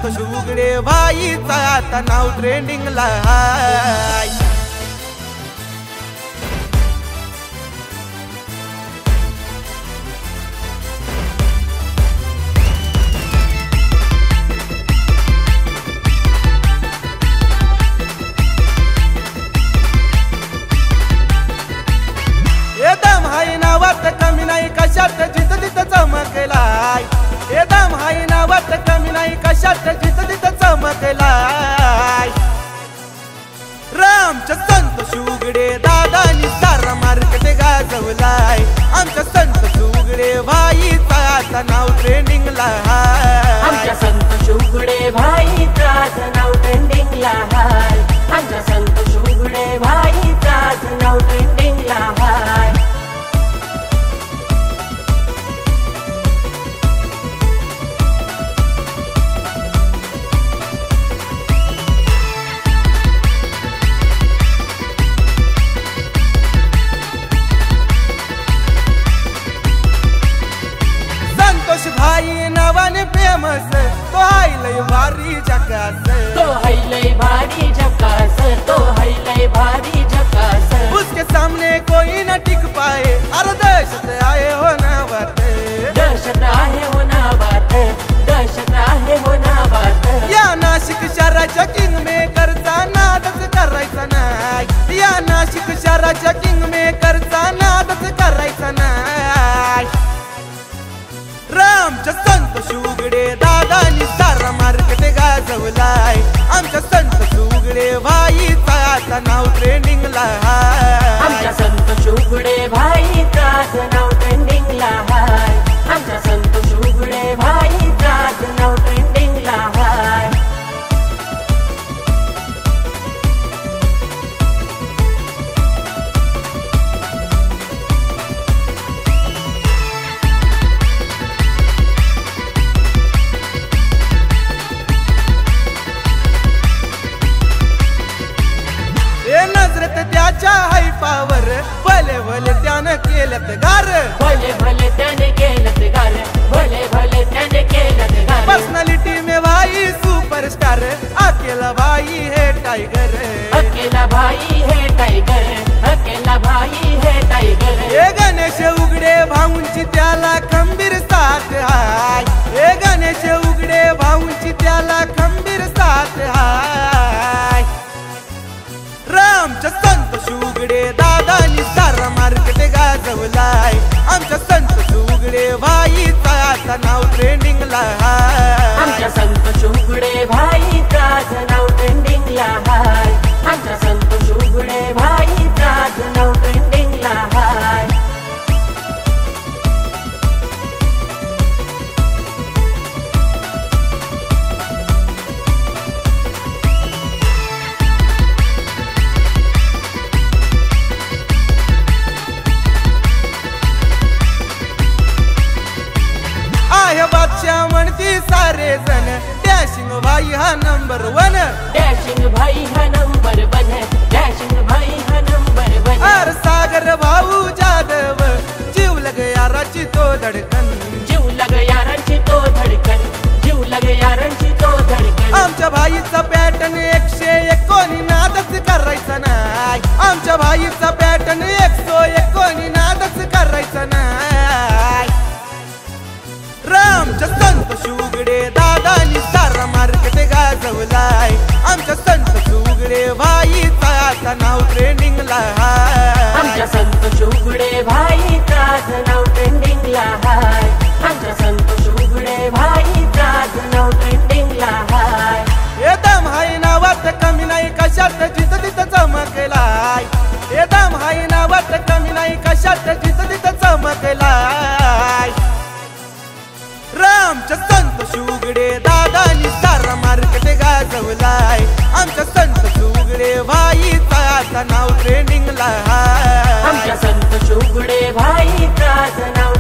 संतोष उघडे भाईचा आता नाव ट्रेंडिंगला हाय। एकदम हाय नावात कमी नाही कशात जिथं तिथं चमकलाय। एकदम हाय नावात कमी नाही कशात जिथं तिथं चमकलाय। रामच्या संतोष उघडे दादानी सारा मार्केट गाजवलाय। आमच्या संतोष उघडे भाईचा आता नाव ट्रेंडिंगला हाय। आमच्या संतोष उघडे भाईचा आता नाव ट्रेंडिंगला हाय। आमच्या संतोष उघडे भाईचा आता नाव ट्रेंडिंगला हाय। संतोष भाई नावाने फेमस तो हाय लय भारी झकास। तो हाय लय भारी झकास। तो हाय लय भारी झकास। उसके सामने कोई न टिक पाए। अरे दहशत आए हो ना बात। दहशत आहे हो ना बात। दहशत आहे हो ना बात। या नाशिक शहराच्या किंग मेकरचा नादच करायचा नाही। या नाशिक शहराच्या किंग मेकरचा नादच करायचा नाही। रामच्या संतोष उघडे दादानी सारा मार्केट गाजवलाय। आमच्या संतोष उघडे भाईचा आता नाव ट्रेंडिंगला हाय। आमच्या संतोष उघडे भाईचा आता नाव ट्रेंडिंगला हाय। आमच्या संतोष उघडे भाईचा आता नाव ट्रेंडिंगला हाय। नजरत त्याच्या हाय पावर भले भले त्यानं केलं गार। भले भले त्याने केलं गार। भले भले त्याने केलं गार। पर्सनालिटी में भाई सुपरस्टार अकेला भाई है टाइगर। अकेला भाई है टाइगर। अकेला भाई है टाइगर। हे गणेश उघडे भाऊंची त्याला खंबीर साथ हाय। हे गणेश उघडे भाऊंची त्याला खंबीर साथ हाय। रामच्या संतोष उघडे दादानी सारा मार्केट गाजवलाय। आमच्या संतोष उघडे भाईचा आता नाव ट्रेंडिंगला हाय। आमच्या संतोष उघडे भाईचा आता नाव ट्रेंडिंगला हाय। आमच्या संतोष उघडे भाईचा आता नाव ट्रेंडिंगला हाय। बादशाह म्हणती सारे जण डॅशिंग भाई हा नंबर 1। डॅशिंग भाई हा नंबर 1। डॅशिंग भाई हा नंबर 1। अरे सागर भाऊ जाधव जीव लग याराची तो धडकन। जीव लग यारांची तो धडकन। जीव लग यारांची तो धडकन। आमच्या भाईचा पॅटर्न 101 कोणी नादच करायचा नाही। आमच्या भाईचा पॅटर्न 101 कोणी नादच करायचा नाही। रामच्या संतोष उघडे दादानी सारा मार्केट गाजवलाय। आमच्या संतोष उघडे भाईचा आता नाव ट्रेंडिंगला हाय। आमच्या संतोष उघडे भाईचा आता नाव ट्रेंडिंगला हाय। आमच्या संतोष उघडे भाईचा आता नाव ट्रेंडिंगला हाय। एकदम हाय नावात कमी नाही कशात जिथं तिथं चमकलाय। एकदम हाय नावात कमी नाही कशात जिथं तिथं चमकलाय। रामच्या संतोष उघडे दादानी सारा मार्केट गाजवलाय। आमच्या संतोष उघडे भाईचा आता नाव ट्रेंडिंगला हाय। आमच्या संतोष उघडे भाईचा आता नाव